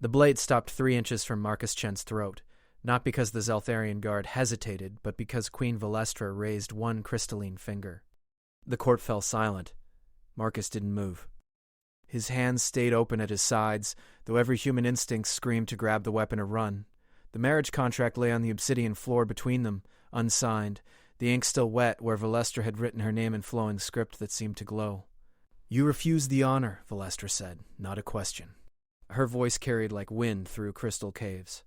The blade stopped 3 inches from Marcus Chen's throat, not because the Zeltharian guard hesitated, but because Queen Valestra raised one crystalline finger. The court fell silent. Marcus didn't move. His hands stayed open at his sides, though every human instinct screamed to grab the weapon or run. The marriage contract lay on the obsidian floor between them, unsigned, the ink still wet where Valestra had written her name in flowing script that seemed to glow. "You refuse the honor," Valestra said, not a question. Her voice carried like wind through crystal caves.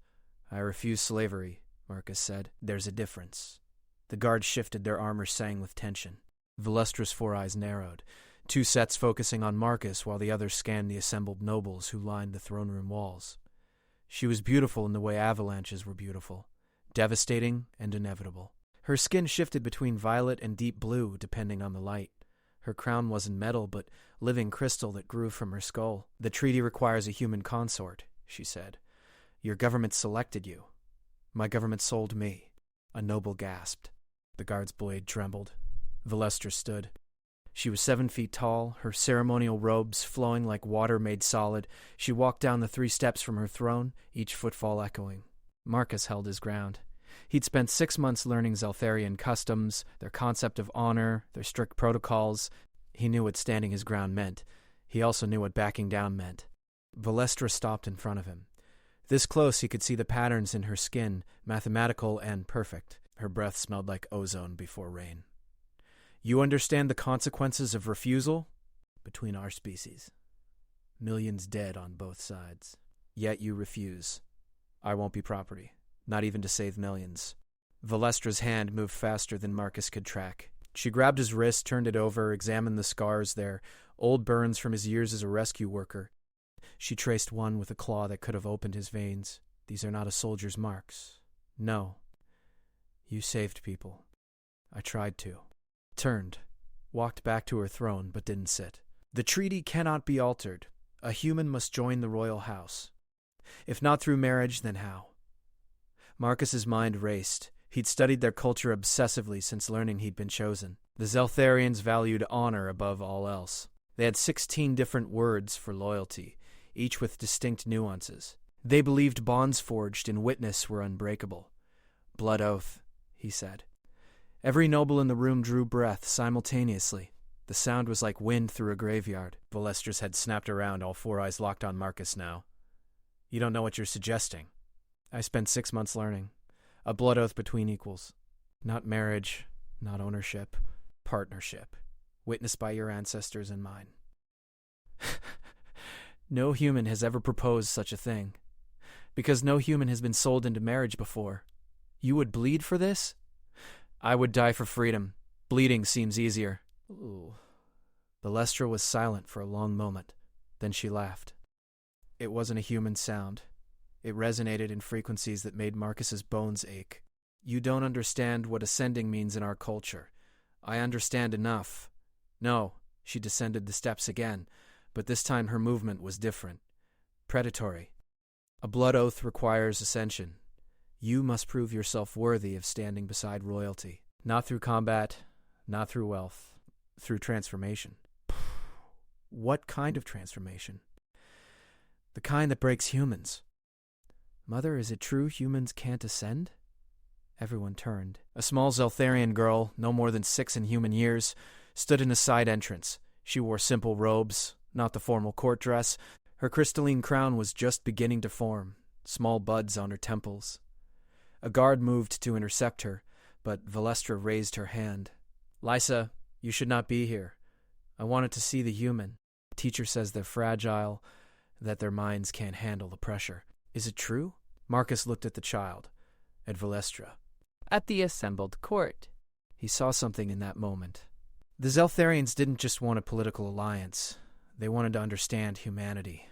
"I refuse slavery," Marcus said. "There's a difference." The guards shifted, their armor sang with tension. Valestra's 4 eyes narrowed, 2 sets focusing on Marcus while the others scanned the assembled nobles who lined the throne room walls. She was beautiful in the way avalanches were beautiful, devastating and inevitable. Her skin shifted between violet and deep blue depending on the light. Her crown wasn't metal, but living crystal that grew from her skull. "The treaty requires a human consort," she said. "Your government selected you. My government sold me." A noble gasped. The guard's blade trembled. Valestra stood. She was 7 feet tall, her ceremonial robes flowing like water made solid. She walked down the 3 steps from her throne, each footfall echoing. Marcus held his ground. He'd spent 6 months learning Zeltharian customs, their concept of honor, their strict protocols. He knew what standing his ground meant. He also knew what backing down meant. Valestra stopped in front of him. This close he could see the patterns in her skin, mathematical and perfect. Her breath smelled like ozone before rain. "You understand the consequences of refusal? Between our species. Millions dead on both sides. Yet you refuse. I won't be property, not even to save millions." Valestra's hand moved faster than Marcus could track. She grabbed his wrist, turned it over, examined the scars there, old burns from his years as a rescue worker. She traced one with a claw that could have opened his veins. "These are not a soldier's marks. No. You saved people. I tried to." Turned, walked back to her throne, but didn't sit. "The treaty cannot be altered. A human must join the royal house. If not through marriage, then how?" Marcus's mind raced. He'd studied their culture obsessively since learning he'd been chosen. The Zeltharians valued honor above all else. They had 16 different words for loyalty, each with distinct nuances. They believed bonds forged in witness were unbreakable. "Blood oath," he said. Every noble in the room drew breath simultaneously. The sound was like wind through a graveyard. Valestra's head snapped around, all 4 eyes locked on Marcus now. "You don't know what you're suggesting." "I spent 6 months learning. A blood oath between equals. Not marriage, not ownership. Partnership. Witnessed by your ancestors and mine." "No human has ever proposed such a thing. Because no human has been sold into marriage before. You would bleed for this?" "I would die for freedom. Bleeding seems easier." Ooh. Valestra was silent for a long moment. Then she laughed. It wasn't a human sound. It resonated in frequencies that made Marcus's bones ache. "You don't understand what ascending means in our culture. I understand enough." No, she descended the steps again, but this time her movement was different. Predatory. "A blood oath requires ascension. You must prove yourself worthy of standing beside royalty. Not through combat, not through wealth, through transformation." "What kind of transformation?" "The kind that breaks humans." "Mother, is it true humans can't ascend?" Everyone turned. A small Zeltharian girl, no more than 6 in human years, stood in a side entrance. She wore simple robes, not the formal court dress. Her crystalline crown was just beginning to form, small buds on her temples. A guard moved to intercept her, but Valestra raised her hand. "Lysa, you should not be here. I wanted to see the human. The teacher says they're fragile, that their minds can't handle the pressure." "Is it true?" Marcus looked at the child, at Valestra. "At the assembled court." He saw something in that moment. The Zeltharians didn't just want a political alliance. They wanted to understand humanity.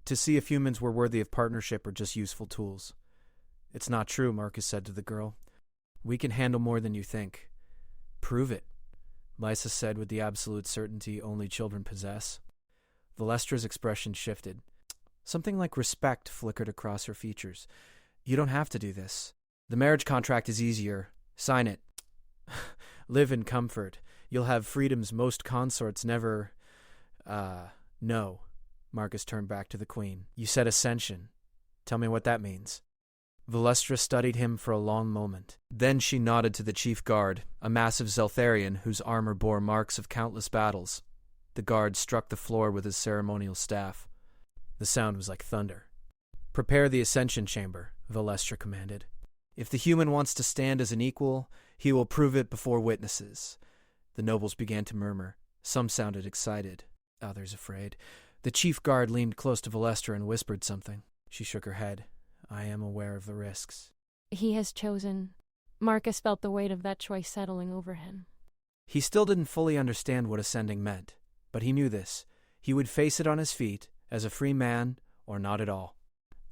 To see if humans were worthy of partnership or just useful tools. "It's not true," Marcus said to the girl. "We can handle more than you think." "Prove it," Lysa said with the absolute certainty only children possess. Valestra's expression shifted. Something like respect flickered across her features. "You don't have to do this. The marriage contract is easier. Sign it. Live in comfort. You'll have freedoms most consorts never..." "No." Marcus turned back to the Queen. You said ascension. Tell me what that means. Valestra studied him for a long moment. Then she nodded to the chief guard, a massive Zeltharian whose armor bore marks of countless battles. The guard struck the floor with his ceremonial staff. The sound was like thunder. Prepare the ascension chamber, Valestra commanded. If the human wants to stand as an equal, he will prove it before witnesses. The nobles began to murmur. Some sounded excited, others afraid. The chief guard leaned close to Valestra and whispered something. She shook her head. I am aware of the risks. He has chosen. Marcus felt the weight of that choice settling over him. He still didn't fully understand what ascending meant, but he knew this. He would face it on his feet, as a free man, or not at all.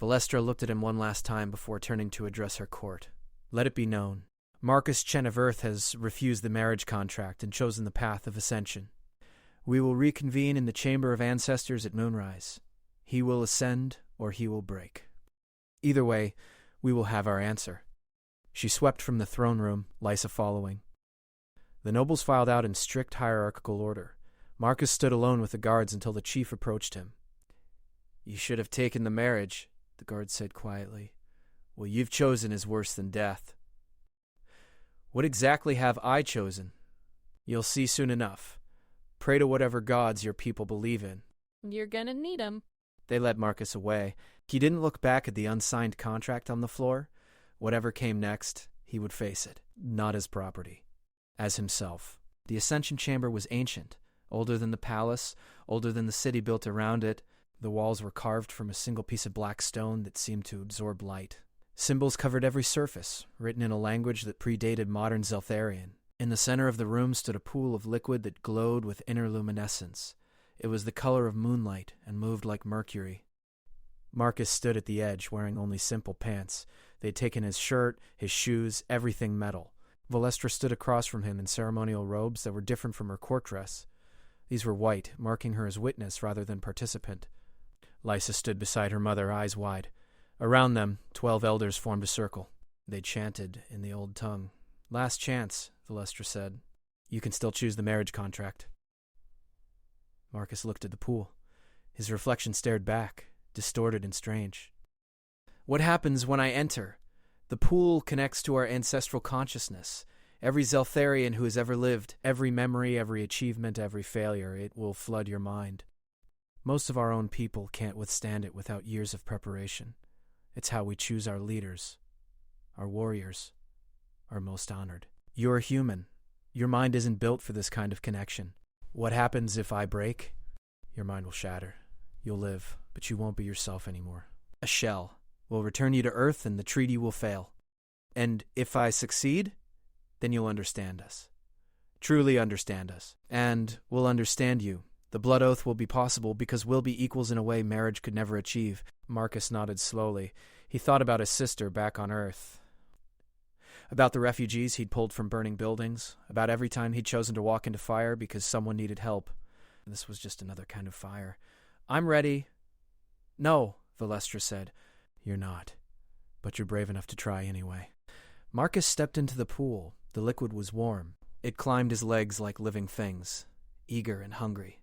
Valestra looked at him one last time before turning to address her court. Let it be known. Marcus Chen of Earth has refused the marriage contract and chosen the path of ascension. We will reconvene in the Chamber of Ancestors at moonrise. He will ascend, or he will break. Either way, we will have our answer. She swept from the throne room, Lysa following. The nobles filed out in strict hierarchical order. Marcus stood alone with the guards until the chief approached him. You should have taken the marriage, the guard said quietly. What you've chosen is worse than death. What exactly have I chosen? You'll see soon enough. Pray to whatever gods your people believe in. You're gonna need 'em. They led Marcus away. He didn't look back at the unsigned contract on the floor. Whatever came next, he would face it, not as property, as himself. The Ascension Chamber was ancient, older than the palace, older than the city built around it. The walls were carved from a single piece of black stone that seemed to absorb light. Symbols covered every surface, written in a language that predated modern Zeltharian. In the center of the room stood a pool of liquid that glowed with inner luminescence. It was the color of moonlight and moved like mercury. Marcus stood at the edge, wearing only simple pants. They had taken his shirt, his shoes, everything metal. Valestra stood across from him in ceremonial robes that were different from her court dress. These were white, marking her as witness rather than participant. Lysa stood beside her mother, eyes wide. Around them, 12 elders formed a circle. They chanted in the old tongue. Last chance, Valestra said. You can still choose the marriage contract. Marcus looked at the pool. His reflection stared back, distorted and strange. What happens when I enter? The pool connects to our ancestral consciousness. Every Zeltharian who has ever lived, every memory, every achievement, every failure, it will flood your mind. Most of our own people can't withstand it without years of preparation. It's how we choose our leaders, our warriors, our most honored. You're human. Your mind isn't built for this kind of connection. What happens if I break? Your mind will shatter. You'll live, but you won't be yourself anymore. A shell will return you to Earth and the treaty will fail. And if I succeed, then you'll understand us. Truly understand us. And we'll understand you. The blood oath will be possible because we'll be equals in a way marriage could never achieve. Marcus nodded slowly. He thought about his sister back on Earth. About the refugees he'd pulled from burning buildings. About every time he'd chosen to walk into fire because someone needed help. This was just another kind of fire. I'm ready. No, Valestra said. You're not. But you're brave enough to try anyway. Marcus stepped into the pool. The liquid was warm. It climbed his legs like living things, eager and hungry.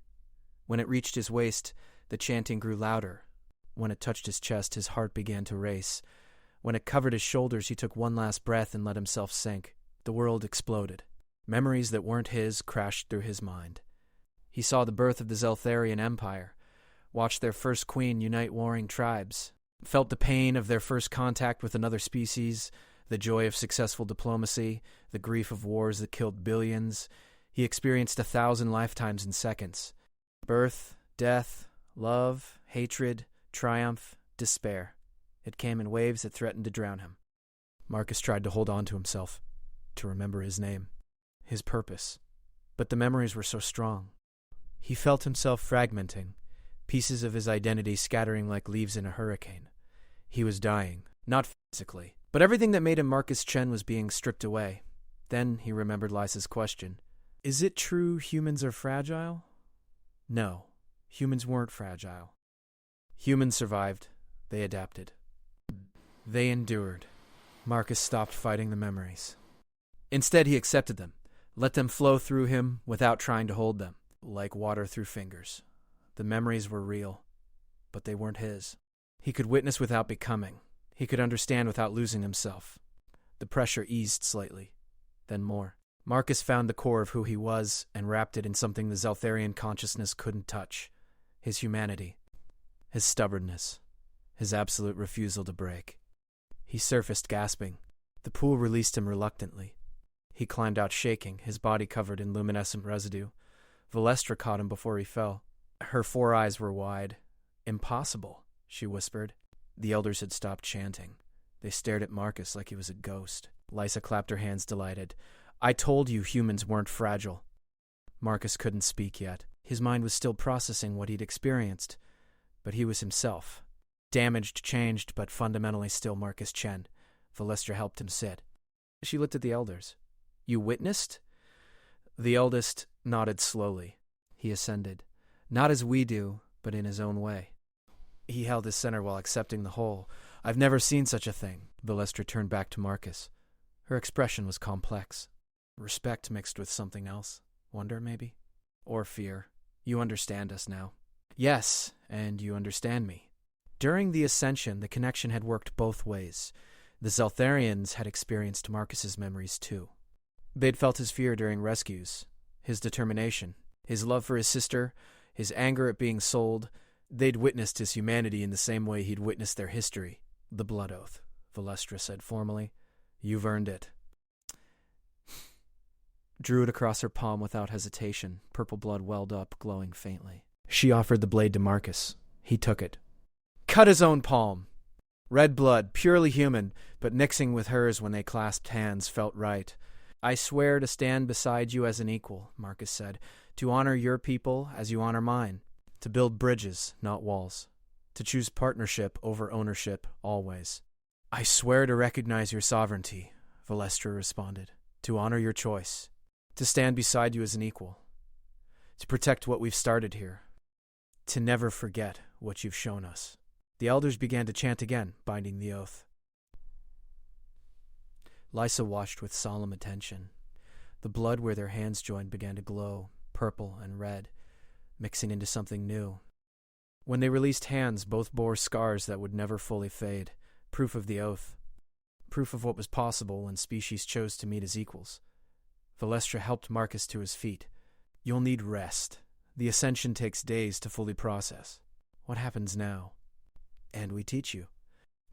When it reached his waist, the chanting grew louder. When it touched his chest, his heart began to race. When it covered his shoulders, he took one last breath and let himself sink. The world exploded. Memories that weren't his crashed through his mind. He saw the birth of the Zeltharian Empire, watched their first queen unite warring tribes, felt the pain of their first contact with another species, the joy of successful diplomacy, the grief of wars that killed billions. He experienced 1,000 lifetimes in seconds. Birth, death, love, hatred, triumph, despair. It came in waves that threatened to drown him. Marcus tried to hold on to himself, to remember his name, his purpose. But the memories were so strong. He felt himself fragmenting, pieces of his identity scattering like leaves in a hurricane. He was dying, not physically, but everything that made him Marcus Chen was being stripped away. Then he remembered Lysa's question. Is it true humans are fragile? No, humans weren't fragile. Humans survived. They adapted. They endured. Marcus stopped fighting the memories. Instead, he accepted them, let them flow through him without trying to hold them, like water through fingers. The memories were real. but they weren't his. He could witness without becoming. He could understand without losing himself. The pressure eased slightly, then more. Marcus found the core of who he was and wrapped it in something the Zeltharian consciousness couldn't touch. His humanity. His stubbornness. His absolute refusal to break. He surfaced gasping. The pool released him reluctantly. He climbed out shaking, his body covered in luminescent residue. Valestra caught him before he fell. Her 4 eyes were wide. "Impossible," she whispered. The elders had stopped chanting. They stared at Marcus like he was a ghost. Lysa clapped her hands, delighted. "I told you humans weren't fragile." Marcus couldn't speak yet. His mind was still processing what he'd experienced. But he was himself. Damaged, changed, but fundamentally still Marcus Chen. Valestra helped him sit. She looked at the elders. "You witnessed?" The eldest nodded slowly. He ascended. Not as we do, but in his own way. He held his center while accepting the whole. "I've never seen such a thing." Valestra turned back to Marcus. Her expression was complex. Respect mixed with something else. Wonder, maybe? Or fear. "You understand us now." "Yes, and you understand me." During the ascension, the connection had worked both ways. The Zeltharians had experienced Marcus's memories too. They'd felt his fear during rescues, his determination, his love for his sister, his anger at being sold. They'd witnessed his humanity in the same way he'd witnessed their history. "The blood oath," Valestra said formally. "You've earned it." Drew it across her palm without hesitation. Purple blood welled up, glowing faintly. She offered the blade to Marcus. He took it. Cut his own palm. Red blood, purely human, but mixing with hers when they clasped hands felt right. "I swear to stand beside you as an equal," Marcus said, "to honor your people as you honor mine, to build bridges, not walls, to choose partnership over ownership always." "I swear to recognize your sovereignty," Valestra responded, "to honor your choice, to stand beside you as an equal, to protect what we've started here, to never forget what you've shown us." The elders began to chant again, binding the oath. Lysa watched with solemn attention. The blood where their hands joined began to glow, purple and red, mixing into something new. When they released hands, both bore scars that would never fully fade, proof of the oath, proof of what was possible when species chose to meet as equals. Valestra helped Marcus to his feet. "You'll need rest. The ascension takes days to fully process. What happens now?" "And we teach you.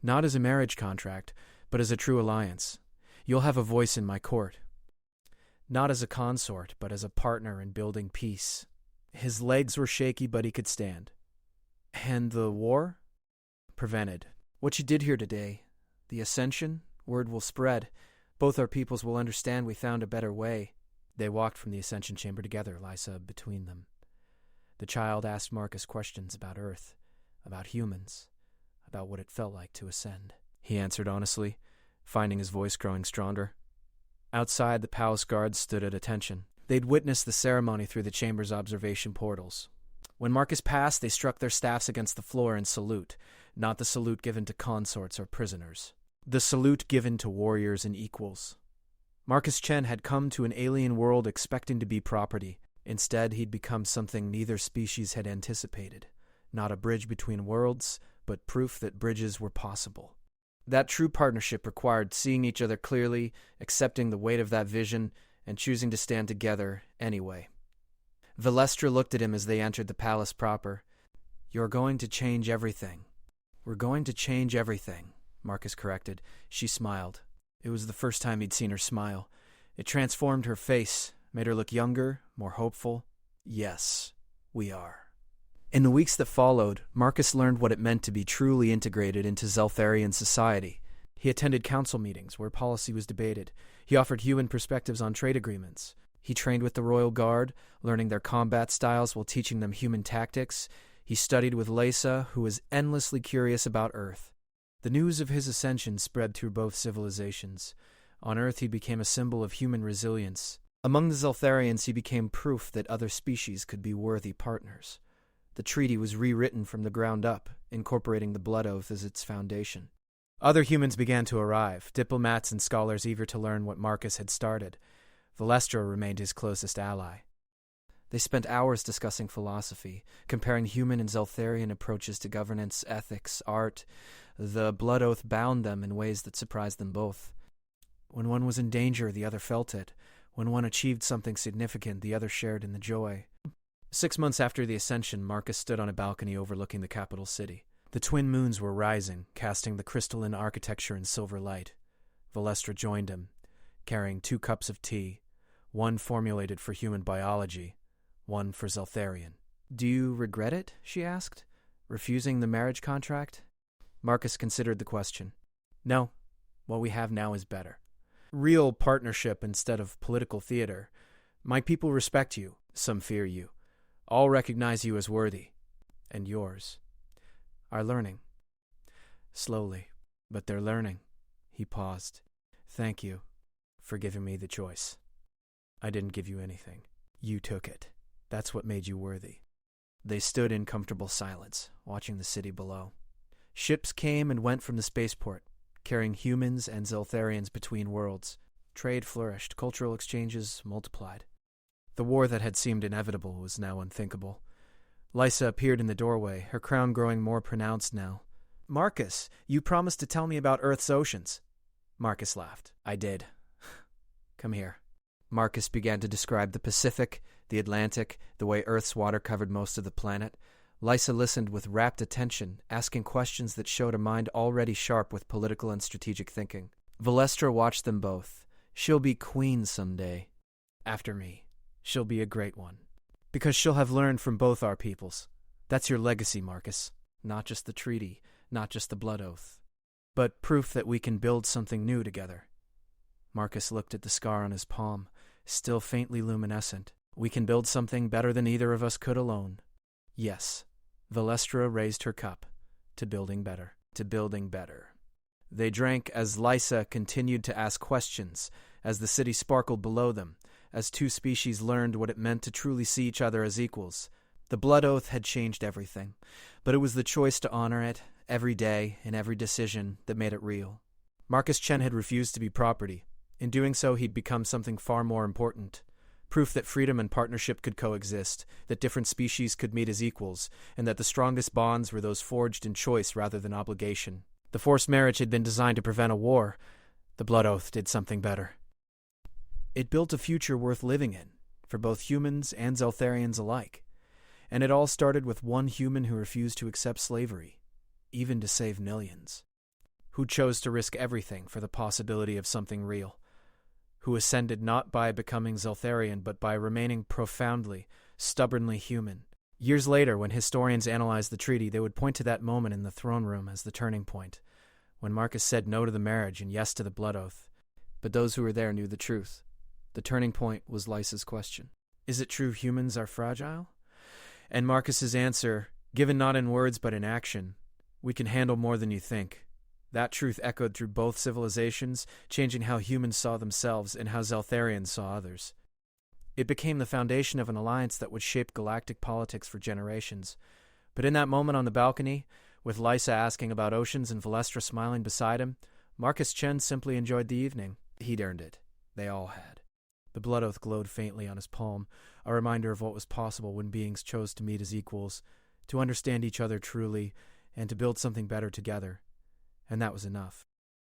Not as a marriage contract, but as a true alliance. You'll have a voice in my court. Not as a consort, but as a partner in building peace." His legs were shaky, but he could stand. "And the war?" "Prevented. What you did here today, the ascension, word will spread. Both our peoples will understand we found a better way." They walked from the ascension chamber together, Lysa between them. The child asked Marcus questions about Earth, about humans, about what it felt like to ascend. He answered honestly, finding his voice growing stronger. Outside, the palace guards stood at attention. They'd witnessed the ceremony through the chamber's observation portals. When Marcus passed, they struck their staffs against the floor in salute, not the salute given to consorts or prisoners. The salute given to warriors and equals. Marcus Chen had come to an alien world expecting to be property. Instead, he'd become something neither species had anticipated. Not a bridge between worlds, but proof that bridges were possible. That true partnership required seeing each other clearly, accepting the weight of that vision, and choosing to stand together anyway. Valestra looked at him as they entered the palace proper. "You're going to change everything." "We're going to change everything," Marcus corrected. She smiled. It was the first time he'd seen her smile. It transformed her face, made her look younger, more hopeful. "Yes, we are." In the weeks that followed, Marcus learned what it meant to be truly integrated into Zeltharian society. He attended council meetings where policy was debated. He offered human perspectives on trade agreements. He trained with the Royal Guard, learning their combat styles while teaching them human tactics. He studied with Lysa, who was endlessly curious about Earth. The news of his ascension spread through both civilizations. On Earth, he became a symbol of human resilience. Among the Zeltharians, he became proof that other species could be worthy partners. The treaty was rewritten from the ground up, incorporating the blood oath as its foundation. Other humans began to arrive, diplomats and scholars eager to learn what Marcus had started. Valestra remained his closest ally. They spent hours discussing philosophy, comparing human and Zeltharian approaches to governance, ethics, art. The blood oath bound them in ways that surprised them both. When one was in danger, the other felt it. When one achieved something significant, the other shared in the joy. 6 months after the ascension, Marcus stood on a balcony overlooking the capital city. The twin moons were rising, casting the crystalline architecture in silver light. Valestra joined him, carrying 2 cups of tea, one formulated for human biology, one for Zeltharian. "Do you regret it?" she asked, "refusing the marriage contract?" Marcus considered the question. "No, what we have now is better. Real partnership instead of political theater. My people respect you, some fear you. All recognize you as worthy, and yours are learning. Slowly, but they're learning." He paused. "Thank you for giving me the choice. I didn't give you anything. You took it. That's what made you worthy." They stood in comfortable silence, watching the city below. Ships came and went from the spaceport, carrying humans and Zeltharians between worlds. Trade flourished, cultural exchanges multiplied. The war that had seemed inevitable was now unthinkable. Lysa appeared in the doorway, her crown growing more pronounced now. "Marcus, you promised to tell me about Earth's oceans." Marcus laughed. "I did. Come here." Marcus began to describe the Pacific, the Atlantic, the way Earth's water covered most of the planet. Lysa listened with rapt attention, asking questions that showed a mind already sharp with political and strategic thinking. Valestra watched them both. "She'll be queen someday. After me. She'll be a great one. Because she'll have learned from both our peoples. That's your legacy, Marcus. Not just the treaty, not just the blood oath, but proof that we can build something new together." Marcus looked at the scar on his palm, still faintly luminescent. "We can build something better than either of us could alone." "Yes." Valestra raised her cup. "To building better. To building better." They drank as Lysa continued to ask questions, as the city sparkled below them, as 2 species learned what it meant to truly see each other as equals. The blood oath had changed everything, but it was the choice to honor it, every day, in every decision, that made it real. Marcus Chen had refused to be property. In doing so, he'd become something far more important. Proof that freedom and partnership could coexist, that different species could meet as equals, and that the strongest bonds were those forged in choice rather than obligation. The forced marriage had been designed to prevent a war. The blood oath did something better. It built a future worth living in, for both humans and Zeltharians alike. And it all started with one human who refused to accept slavery, even to save millions. Who chose to risk everything for the possibility of something real. Who ascended not by becoming Zeltharian, but by remaining profoundly, stubbornly human. Years later, when historians analyzed the treaty, they would point to that moment in the throne room as the turning point, when Marcus said no to the marriage and yes to the blood oath. But those who were there knew the truth. The turning point was Lysa's question. "Is it true humans are fragile?" And Marcus's answer, given not in words but in action, "We can handle more than you think." That truth echoed through both civilizations, changing how humans saw themselves and how Zeltharians saw others. It became the foundation of an alliance that would shape galactic politics for generations. But in that moment on the balcony, with Lysa asking about oceans and Valestra smiling beside him, Marcus Chen simply enjoyed the evening. He'd earned it. They all had. The blood oath glowed faintly on his palm, a reminder of what was possible when beings chose to meet as equals, to understand each other truly, and to build something better together. And that was enough.